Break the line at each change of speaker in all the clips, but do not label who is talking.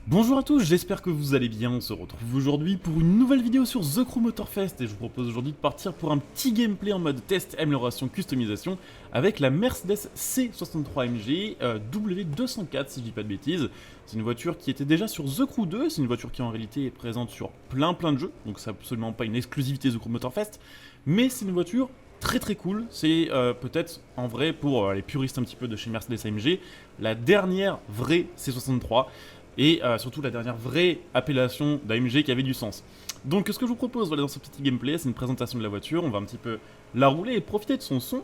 Bonjour à tous, j'espère que vous allez bien. On se retrouve aujourd'hui pour une nouvelle vidéo sur The Crew Motorfest et je vous propose aujourd'hui de partir pour un petit gameplay en mode test, amélioration, customisation avec la Mercedes C63 AMG W204 si je dis pas de bêtises. C'est une voiture qui était déjà sur The Crew 2, c'est une voiture qui en réalité est présente sur plein de jeux, donc c'est absolument pas une exclusivité The Crew Motorfest, mais c'est une voiture très cool. C'est peut-être en vrai pour les puristes un petit peu de chez Mercedes AMG la dernière vraie C63 et surtout la dernière vraie appellation d'AMG qui avait du sens. Donc ce que je vous propose voilà, dans ce petit gameplay, c'est une présentation de la voiture, on va un petit peu la rouler et profiter de son son,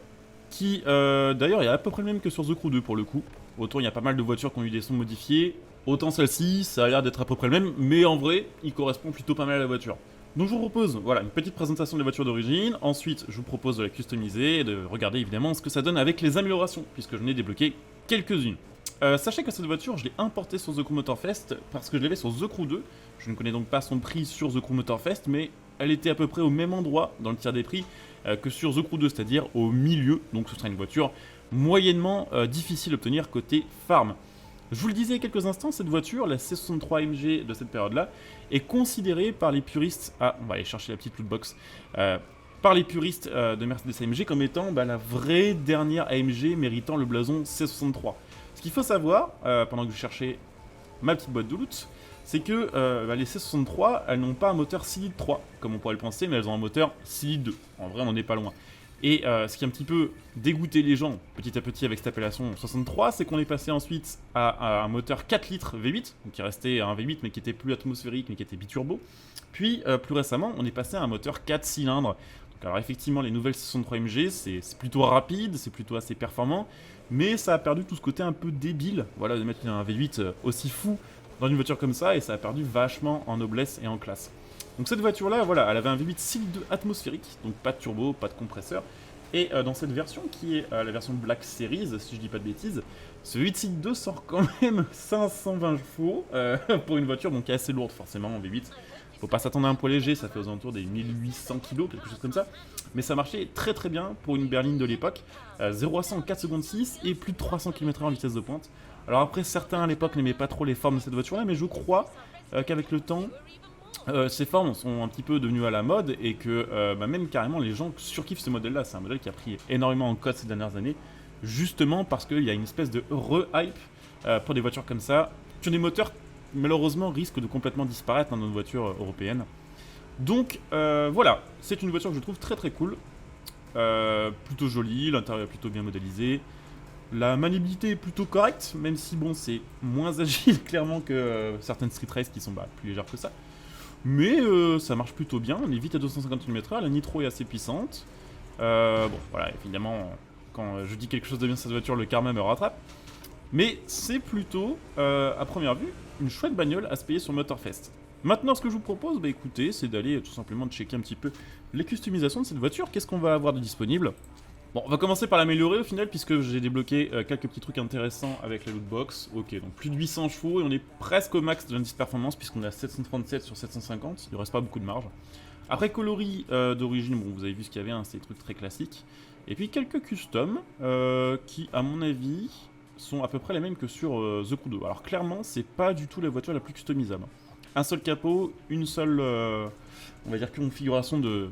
qui d'ailleurs est à peu près le même que sur The Crew 2 pour le coup. Autour il y a pas mal de voitures qui ont eu des sons modifiés, autant celle-ci, ça a l'air d'être à peu près le même, mais en vrai, il correspond plutôt pas mal à la voiture. Donc je vous propose voilà, une petite présentation de la voiture d'origine, ensuite je vous propose de la customiser et de regarder évidemment ce que ça donne avec les améliorations, puisque je n'ai débloqué quelques-unes. Sachez que cette voiture, je l'ai importée sur The Crew Motorfest parce que je l'avais sur The Crew 2. Je ne connais donc pas son prix sur The Crew Motorfest, mais elle était à peu près au même endroit dans le tiers des prix que sur The Crew 2, c'est-à-dire au milieu. Donc ce sera une voiture moyennement difficile à obtenir côté farm. Je vous le disais il y a quelques instants, cette voiture, la C63 AMG de cette période-là, est considérée par les puristes... Ah, on va aller chercher la petite loot box. Par les puristes de Mercedes AMG comme étant la vraie dernière AMG méritant le blason C63. Ce qu'il faut savoir, pendant que je cherchais ma petite boîte de loot, c'est que les C63, elles n'ont pas un moteur 6 litres 3, comme on pourrait le penser, mais elles ont un moteur 6 litres 2. En vrai, on n'en est pas loin. Et ce qui a un petit peu dégoûté les gens, petit à petit, avec cette appellation 63, c'est qu'on est passé ensuite à un moteur 4 litres V8, donc qui restait un V8, mais qui était plus atmosphérique, mais qui était biturbo. Puis, plus récemment, on est passé à un moteur 4 cylindres. Alors effectivement, les nouvelles 63 MG, c'est plutôt rapide, c'est plutôt assez performant, mais ça a perdu tout ce côté un peu débile, voilà, de mettre un V8 aussi fou dans une voiture comme ça, et ça a perdu vachement en noblesse et en classe. Donc cette voiture-là, voilà, elle avait un V8 cycle 2 atmosphérique, donc pas de turbo, pas de compresseur, et dans cette version qui est la version Black Series, si je dis pas de bêtises, ce V8 cycle 2 sort quand même 520 chevaux pour une voiture qui est assez lourde forcément en V8. Faut pas s'attendre à un poids léger, ça fait aux alentours des 1800 kg, quelque chose comme ça. Mais ça marchait très bien pour une berline de l'époque. 0 à 100 en 4 secondes 6 et plus de 300 km/h en vitesse de pointe. Alors après, certains à l'époque n'aimaient pas trop les formes de cette voiture-là, mais je crois qu'avec le temps, ces formes sont un petit peu devenues à la mode et que même carrément les gens surkiffent ce modèle-là. C'est un modèle qui a pris énormément en cote ces dernières années, justement parce qu'il y a une espèce de re-hype pour des voitures comme ça, qui ont des moteurs malheureusement risque de complètement disparaître dans nos voitures européennes. Donc voilà, c'est une voiture que je trouve très cool, plutôt jolie, l'intérieur est plutôt bien modélisé, la maniabilité est plutôt correcte, même si bon c'est moins agile clairement que certaines street race qui sont plus légères que ça. Mais ça marche plutôt bien, on est vite à 250 km/h, la nitro est assez puissante. Bon voilà, évidemment quand je dis quelque chose de bien sur cette voiture, le karma me rattrape. Mais c'est plutôt, à première vue, une chouette bagnole à se payer sur Motorfest. Maintenant, ce que je vous propose, écoutez, c'est d'aller tout simplement checker un petit peu les customisations de cette voiture. Qu'est-ce qu'on va avoir de disponible? Bon, on va commencer par l'améliorer au final, puisque j'ai débloqué quelques petits trucs intéressants avec la lootbox. Ok, donc plus de 800 chevaux et on est presque au max de l'indice performance, puisqu'on est à 737 sur 750. Il ne reste pas beaucoup de marge. Après, coloris d'origine, bon, vous avez vu ce qu'il y avait, c'est des trucs très classiques. Et puis quelques customs qui, à mon avis, sont à peu près les mêmes que sur The Crew 2. Alors clairement, c'est pas du tout la voiture la plus customisable. Un seul capot, une seule, on va dire, configuration de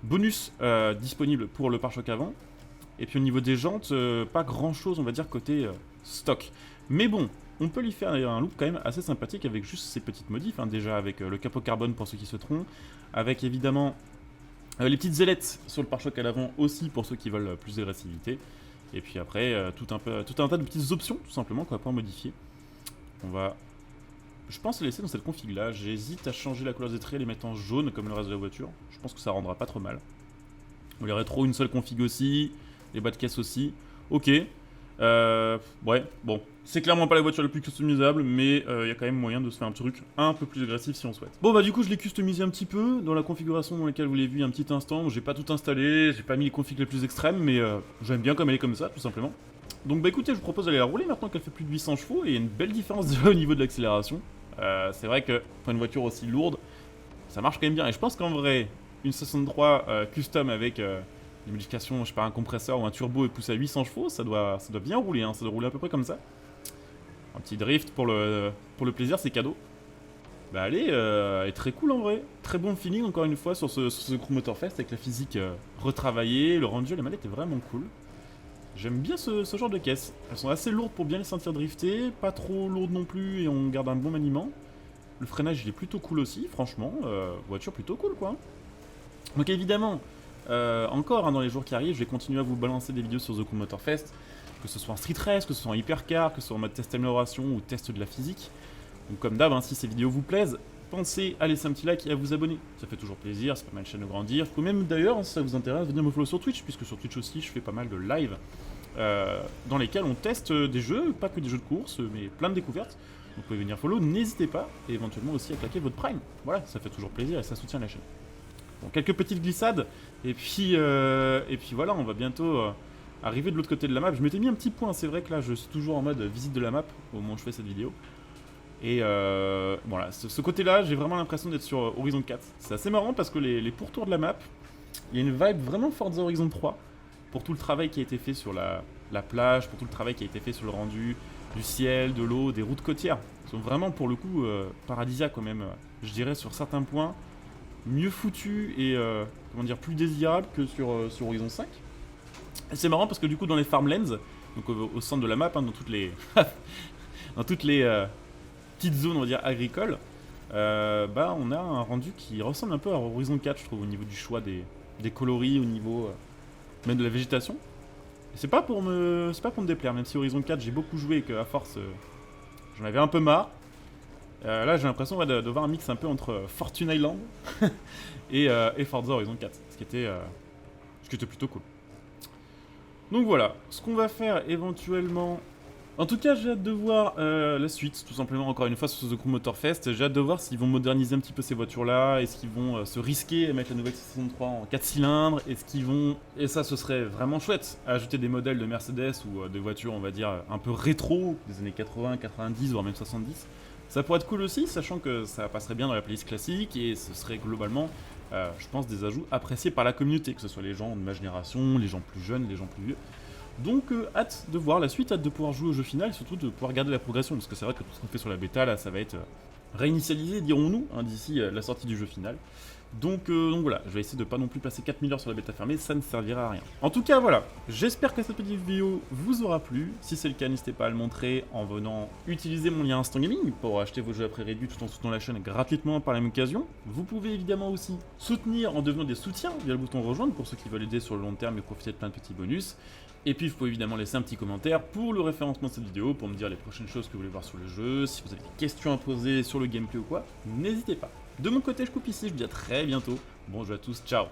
bonus disponible pour le pare-choc avant. Et puis au niveau des jantes, pas grand chose, on va dire, côté stock. Mais bon, on peut lui faire un look quand même assez sympathique avec juste ces petites modifs. Déjà avec le capot carbone pour ceux qui se trompent, avec évidemment les petites ailettes sur le pare-choc à l'avant aussi pour ceux qui veulent plus d'agressivité. Et puis après, tout un tas de petites options, tout simplement, qu'on va pouvoir modifier. On va, je pense, les laisser dans cette config-là. J'hésite à changer la couleur des traits et les mettre en jaune comme le reste de la voiture. Je pense que ça rendra pas trop mal. Les rétros, une seule config aussi. Les bas de caisse aussi. Ok. Ouais, bon. C'est clairement pas la voiture la plus customisable, mais il y a quand même moyen de se faire un truc un peu plus agressif si on souhaite. Bon du coup je l'ai customisé un petit peu dans la configuration dans laquelle vous l'avez vu il y a un petit instant. J'ai pas tout installé, j'ai pas mis les configs les plus extrêmes, mais j'aime bien comme elle est comme ça, tout simplement. Donc écoutez, je vous propose d'aller la rouler maintenant qu'elle fait plus de 800 chevaux, et il y a une belle différence déjà au niveau de l'accélération. C'est vrai que pour une voiture aussi lourde, ça marche quand même bien, et je pense qu'en vrai, une 63 custom avec des modifications, je sais pas, un compresseur ou un turbo et poussé à 800 chevaux, ça doit bien rouler, ça doit rouler à peu près comme ça. Un petit drift pour le plaisir, c'est cadeau. Bah allez, elle est très cool en vrai. Très bon feeling encore une fois sur ce Crew Motorfest avec la physique retravaillée, le rendu, la manette est vraiment cool. J'aime bien ce genre de caisses. Elles sont assez lourdes pour bien les sentir drifter, pas trop lourdes non plus et on garde un bon maniement. Le freinage il est plutôt cool aussi, franchement. Voiture plutôt cool quoi. Donc évidemment, encore dans les jours qui arrivent, je vais continuer à vous balancer des vidéos sur The Crew Motorfest. Que ce soit en street race, que ce soit en hypercar, que ce soit en mode test amélioration ou test de la physique. Donc comme d'hab, si ces vidéos vous plaisent, pensez à laisser un petit like et à vous abonner. Ça fait toujours plaisir, ça permet à la chaîne de grandir. Vous pouvez même d'ailleurs, si ça vous intéresse, venir me follow sur Twitch, puisque sur Twitch aussi je fais pas mal de live dans lesquels on teste des jeux, pas que des jeux de course, mais plein de découvertes. Vous pouvez venir follow, n'hésitez pas, et éventuellement aussi à claquer votre prime. Voilà, ça fait toujours plaisir et ça soutient la chaîne. Bon, quelques petites glissades, et puis voilà, on va bientôt arriver de l'autre côté de la map. Je m'étais mis un petit point, c'est vrai que là je suis toujours en mode visite de la map au moment où je fais cette vidéo. Et voilà, ce côté-là, j'ai vraiment l'impression d'être sur Horizon 4. C'est assez marrant parce que les pourtours de la map, il y a une vibe vraiment Forza Horizon 3 pour tout le travail qui a été fait sur la plage, pour tout le travail qui a été fait sur le rendu du ciel, de l'eau, des routes côtières. Ils sont vraiment pour le coup paradisiaques quand même, je dirais sur certains points, mieux foutus et comment dire, plus désirables que sur Horizon 5. Et c'est marrant parce que du coup dans les farmlands, donc au centre de la map, dans toutes les petites zones on va dire agricoles, bah on a un rendu qui ressemble un peu à Horizon 4 je trouve au niveau du choix des coloris, au niveau même de la végétation. C'est pas pour me déplaire, même si Horizon 4 j'ai beaucoup joué et qu'à force j'en avais un peu marre. Là j'ai l'impression de voir un mix un peu entre Fortune Island et Forza Horizon 4, ce qui était plutôt cool. Donc voilà, ce qu'on va faire éventuellement. En tout cas, j'ai hâte de voir la suite, tout simplement, encore une fois, sur The Crew Motorfest. J'ai hâte de voir s'ils vont moderniser un petit peu ces voitures-là, est-ce qu'ils vont se risquer à mettre la nouvelle 63 en 4 cylindres, est-ce qu'ils vont, et ça ce serait vraiment chouette, ajouter des modèles de Mercedes ou des voitures, on va dire, un peu rétro, des années 80, 90, voire même 70. Ça pourrait être cool aussi, sachant que ça passerait bien dans la playlist classique, et ce serait globalement, je pense, des ajouts appréciés par la communauté, que ce soit les gens de ma génération, les gens plus jeunes, les gens plus vieux. Donc hâte de voir la suite, hâte de pouvoir jouer au jeu final et surtout de pouvoir garder la progression, parce que c'est vrai que tout ce qu'on fait sur la bêta là ça va être réinitialisé dirons-nous d'ici la sortie du jeu final. Donc voilà, je vais essayer de pas non plus passer 4000 heures sur la bêta fermée, ça ne servira à rien. En tout cas voilà, j'espère que cette petite vidéo vous aura plu. Si c'est le cas, n'hésitez pas à le montrer en venant utiliser mon lien Instant Gaming pour acheter vos jeux à prix réduit tout en soutenant la chaîne gratuitement par la même occasion. Vous pouvez évidemment aussi soutenir en devenant des soutiens via le bouton rejoindre pour ceux qui veulent aider sur le long terme et profiter de plein de petits bonus. Et puis vous pouvez évidemment laisser un petit commentaire pour le référencement de cette vidéo, pour me dire les prochaines choses que vous voulez voir sur le jeu, si vous avez des questions à poser sur le gameplay ou quoi, n'hésitez pas. De mon côté, je coupe ici, je vous dis à très bientôt. Bonjour à tous, ciao.